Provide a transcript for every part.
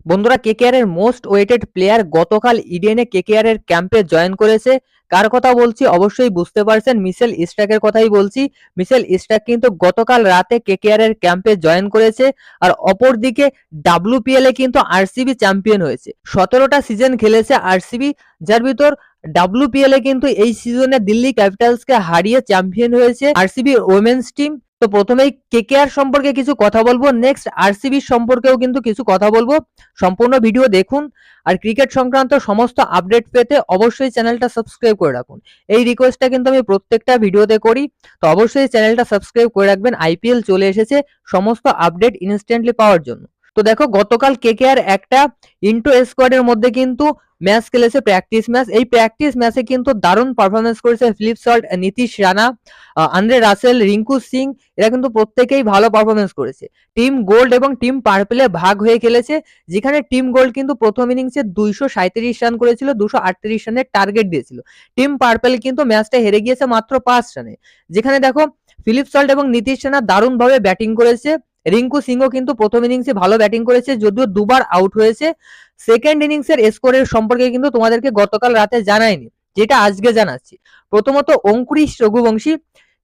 বন্ধুরা, কেকেআর এর most weighted player গতকাল ইডেনে কেকেআর এর ক্যাম্পে জয়েন করেছে। কার কথা বলছি অবশ্যই বুঝতে পারছেন, মিচেল স্টার্কের কথাই বলছি। মিচেল স্টার্ক কিন্তু গতকাল রাতে কেকেআর এর ক্যাম্পে জয়েন করেছে। আর অপরদিকে ডাব্লিউপিএল এ কিন্তু আরসিবি চ্যাম্পিয়ন হয়েছে। 17টা সিজন খেলেছে আরসিবি, যার ভিতর ডাব্লিউপিএল এ কিন্তু এই সিজনে দিল্লি ক্যাপিটালসকে হারিয়ে চ্যাম্পিয়ন হয়েছে আরসিবি ওমেন্স টিম। তো প্রথমেই কেকেআর সম্পর্কে কিছু কথা বলবো, নেক্সট আরসিবি সম্পর্কেও কিন্তু কিছু কথা বলবো। সম্পূর্ণ ভিডিও দেখুন। আর ক্রিকেট সংক্রান্ত সমস্ত আপডেট পেতে অবশ্যই চ্যানেলটা সাবস্ক্রাইব করে রাখুন। এই রিকোয়েস্টটা কিন্তু আমি প্রত্যেকটা ভিডিওতে করি, তো অবশ্যই চ্যানেলটা সাবস্ক্রাইব করে রাখবেন। আইপিএল চলে এসেছে, সমস্ত আপডেট ইনস্ট্যান্টলি পাওয়ার জন্য। তো দেখো, গতকাল কেকেআর একটা ইন্টো স্কোয়াডের মধ্যে কিন্তু ম্যাচ খেলেছে, প্র্যাকটিস ম্যাচ। এই প্র্যাকটিস ম্যাচে কিন্তু দারুণ পারফরমেন্স করেছে Philip Salt, Nitish Rana, Andre Russell, Rinku Singh. এরা কিন্তু প্রত্যেকেই ভালো পারফরমেন্স করেছে। টিম গোল্ড এবং টিম পার্পেলে ভাগ হয়ে খেলেছে, যেখানে টিম গোল্ড কিন্তু প্রথম ইনিংসে 237 রান করেছিল, 238 রানের টার্গেট দিয়েছিল। টিম পার্পেল কিন্তু ম্যাচটা হেরে গিয়েছে মাত্র 5 রানে। যেখানে দেখো, ফিলিপ সল্ট এবং নীতিশ রানা দারুণভাবে ব্যাটিং করেছে। রিঙ্কু সিংও কিন্তু প্রথম ইনিংসে ভালো ব্যাটিং করেছে, যদিও দুবার আউট হয়েছে। সেকেন্ড ইনিংসের স্কোরের সম্পর্কে কিন্তু তোমাদেরকে গতকাল রাতে জানাইনি, যেটা আজকে জানাচ্ছি। প্রথমত অঙ্কুরিশ রঘুবংশী,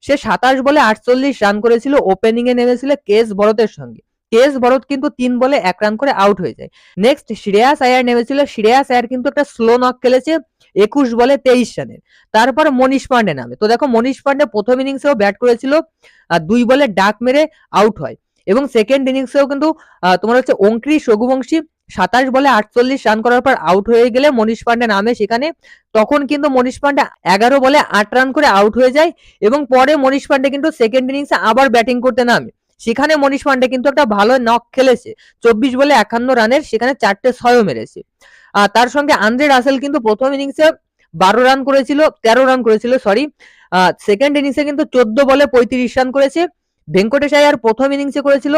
সে 27 বলে 48 রান করেছিল। ওপেনিং এ নেমেছিল কেএস ভরতের সঙ্গে। কেএস ভরত কিন্তু 3 বলে 1 রান করে আউট হয়ে যায়। নেক্সট শ্রেয়াস আয়ার নেমেছিল। শ্রেয়াস আয়ার কিন্তু একটা স্লো নক খেলেছে 21 বলে 23 রানের। তারপর মনীষ পান্ডে নামে। তো দেখো, মনীষ পান্ডে প্রথম ইনিংসেও ব্যাট করেছিল, 2 বলে ডাক মেরে আউট হয়। এবং সেকেন্ড ইনিংসেও কিন্তু তোমার হচ্ছে অঙ্কুরিশ রঘুবংশী 27 বলে 48 রান করার পর আউট হয়ে গেলে মনীষ পান্ডে নামে সেখানে। তখন কিন্তু মনীষ পান্ডে 11 বলে 8 রান করে আউট হয়ে যায়। এবং পরে মনীষ পান্ডে কিন্তু সেকেন্ড ইনিংসে আবার ব্যাটিং করতে নামে। সেখানে মনীষ পান্ডে কিন্তু একটা ভালো নক খেলেছে, 24 বলে 51 রানের, সেখানে 4টে 6ও মেরেছে। তার সঙ্গে আন্দ্রে রাসেল কিন্তু প্রথম ইনিংসে 12 রান করেছিল, 13 রান করেছিল সরি। সেকেন্ড ইনিংসে কিন্তু 14 বলে 35 রান করেছে। ভেঙ্কটেশ আয়ার প্রথম ইনিংসে করেছিল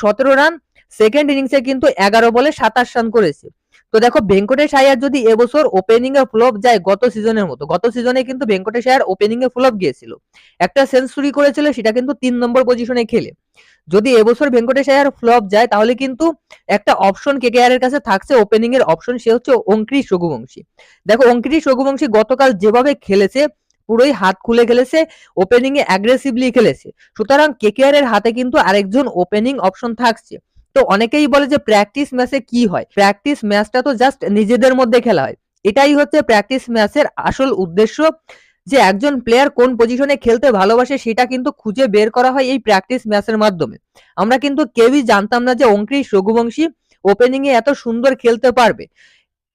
17 রান, সেকেন্ড ইনিংসে কিন্তু 11 বলে 27 রান করেছে। তো দেখো, ভেঙ্কটেশ আয়ার যদি এবছর ওপেনিং এ ফ্লপ যায় গত সিজনের মতো, গত সিজনে কিন্তু ভেঙ্কটেশ আয়ার ওপেনিং এ ফ্লপ গিয়েছিল, একটা সেঞ্চুরি করেছিল, সেটা কিন্তু 3 নম্বর পজিশনে খেলে। যদি এবছর ভেঙ্কটেশ আয়ার ফ্লপ যায়, তাহলে কিন্তু একটা অপশন কেকেআর এর কাছে থাকছে, ওপেনিং এর অপশন, সে হচ্ছে অঙ্কুরিশ রঘুবংশী। দেখো, অঙ্কুরিশ রঘুবংশী গতকাল যেভাবে খেলেছে, পুরোই হাত খুলে খেলেছে, ওপেনিং এ অ্যাগ্রেসিভলি খেলেছে। সুতরাং কেকেআর এর হাতে কিন্তু আরেকজন ওপেনিং অপশন থাকছে। তো অনেকেই বলে যে প্র্যাকটিস ম্যাচে কি হয়, প্র্যাকটিস ম্যাচটা তো জাস্ট নিজেদের মধ্যে খেলা হয়। এটাই হচ্ছে প্র্যাকটিস ম্যাচের আসল উদ্দেশ্য, যে একজন প্লেয়ার কোন পজিশনে খেলতে ভালোবাসে সেটা কিন্তু খুঁজে বের করা হয় এই প্র্যাকটিস ম্যাচের মাধ্যমে। আমরা কিন্তু কেউই জানতাম না যে অঙ্কুরিশ রঘুবংশী ওপেনিং এ এত সুন্দর খেলতে পারবে।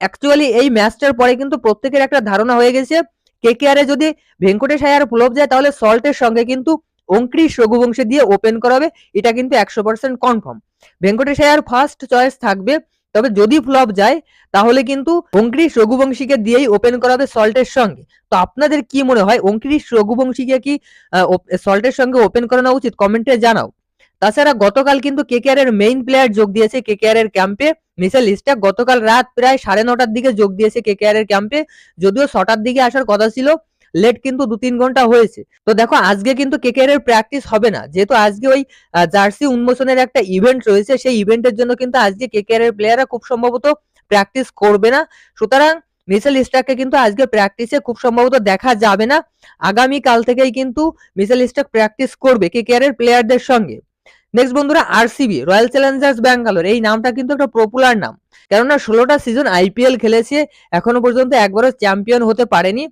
অ্যাকচুয়ালি এই ম্যাচটার পরে কিন্তু প্রত্যেকের একটা ধারণা হয়ে গেছে, কেকেআর এ যদি ভেঙ্কটেশ আয়ার ফ্লপ যায়, তাহলে সল্টের সঙ্গে কিন্তু অঙ্কুরিশ রঘুবংশী দিয়ে ওপেন করাবে, এটা কিন্তু 100% কনফার্ম। ভেঙ্কটেশ আয়ার ফার্স্ট চয়েস থাকবে, তবে যদি ফ্লপ যায় তাহলে কিন্তু অঙ্কুরিশ রঘুবংশীকে দিয়েই ওপেন করাবে সল্টের সঙ্গে। তো আপনাদের কি মনে হয়, অঙ্কুরিশ রঘুবংশীকে কি সল্টের সঙ্গে ওপেন করানো উচিত? কমেন্টে জানাও। তাছাড়া গতকাল কিন্তু কেকেআর এর মেইন প্লেয়ার যোগ দিয়েছে কেকেআর এর ক্যাম্পে, মিচেল স্টার্ক। গতকাল রাত প্রায় 9:30টার দিকে যোগ দিয়েছে কেকেআর এর ক্যাম্পে, যদিও 6টার দিকে আসার কথা ছিল, লেট কিন্তু 2-3 ঘন্টা হয়েছে। তো দেখো, আজকে কিন্তু কেকেআর এর প্র্যাকটিস হবে না, যেহেতু আজকে ওই জার্সি উন্মোচনের একটা ইভেন্ট রয়েছে। সেই ইভেন্টের জন্য কিন্তু আজকে কেকেআর এর প্লেয়াররা খুব সম্ভবত প্র্যাকটিস করবে না। সুতরাং মিচেল স্টার্ককে কিন্তু আজকে প্র্যাকটিসে খুব সম্ভবত দেখা যাবে না। আগামী কাল থেকেই কিন্তু মিচেল স্টার্ক প্র্যাকটিস করবে কেকেআর এর প্লেয়ারদের সঙ্গে। নেক্সট বন্ধুরা, আরসিবি, রয়্যাল চ্যালেঞ্জার্স ব্যাঙ্গালোর। এই নামটা কিন্তু একটা পপুলার নাম, কেননা 16টা সিজন আইপিএল খেলেছে, এখনো পর্যন্ত একবারও চ্যাম্পিয়ন হতে পারেনি।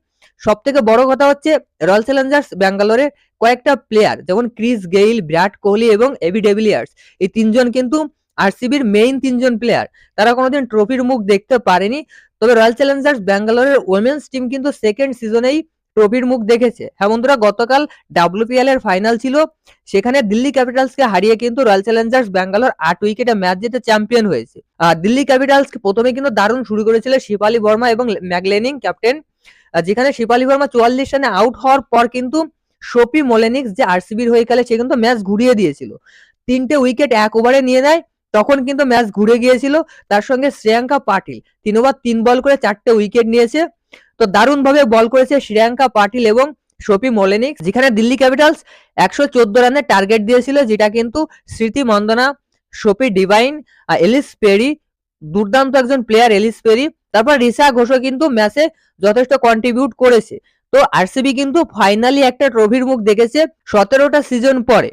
সব থেকে বড় কথা হচ্ছে, রয়্যাল চ্যালেঞ্জার্স ব্যাঙ্গালোরের কয়েকটা প্লেয়ার যেমন ক্রিস গেইল, বিরাট কোহলি এবং এবি ডেভিলিয়ার্স, এই তিনজন কিন্তু আরসিবির মেইন 3জন প্লেয়ার। তারা কোনোদিন ট্রফির মুখ দেখতে পারেনি। তবে রয়্যাল চ্যালেঞ্জার্স ব্যাঙ্গালোরের ওমেন্স টিম কিন্তু সেকেন্ড সিজনেই ট্রফির মুখ দেখেছে। হ্যাঁ বন্ধুরা, গতকাল ডাব্লিউপিএল এর ফাইনাল ছিল, সেখানে দিল্লি ক্যাপিটালসকে হারিয়ে কিন্তু রয়্যাল চ্যালেঞ্জার্স ব্যাঙ্গালোর 8 উইকেটে ম্যাচ জিতে চ্যাম্পিয়ন হয়েছে। দিল্লি ক্যাপিটালস প্রথমে কিন্তু দারুণ শুরু করেছিল শিপালি বর্মা এবং ম্যাগলেনিং ক্যাপ্টেন, যেখানে শিপালি বর্মা 44 রানে আউট হওয়ার পর কিন্তু সোপি মোলেনিক্স, যে আরসিবির হয়ে খেলে, সে কিন্তু ম্যাচ ঘুরিয়ে দিয়েছিল। 3টে উইকেট 1 ওভারে নিয়ে নেয়, তখন কিন্তু ম্যাচ ঘুরে গিয়েছিল। তার সঙ্গে শ্রেয়াঙ্কা পাটিল 3 ওভার 3 বল করে 4টে উইকেট নিয়েছে। তো দারুণভাবে বল করেছে শ্রেয়াঙ্কা পাটিল এবং সোপি মোলেনিক্স, যেখানে দিল্লি ক্যাপিটালস 114 রানের টার্গেট দিয়েছিল, যেটা কিন্তু স্মৃতি Mandanna, soapy divine, Alice peri, দুর্দান্ত একজন প্লেয়ার এলিস পেরি। তারপর রিসা ঘোষও কিন্তু ম্যাচে যথেষ্ট কন্ট্রিবিউট করেছে। তো আরসিবি কিন্তু ফাইনালি একটা ট্রফির মুখ দেখেছে 17টা সিজন পরে।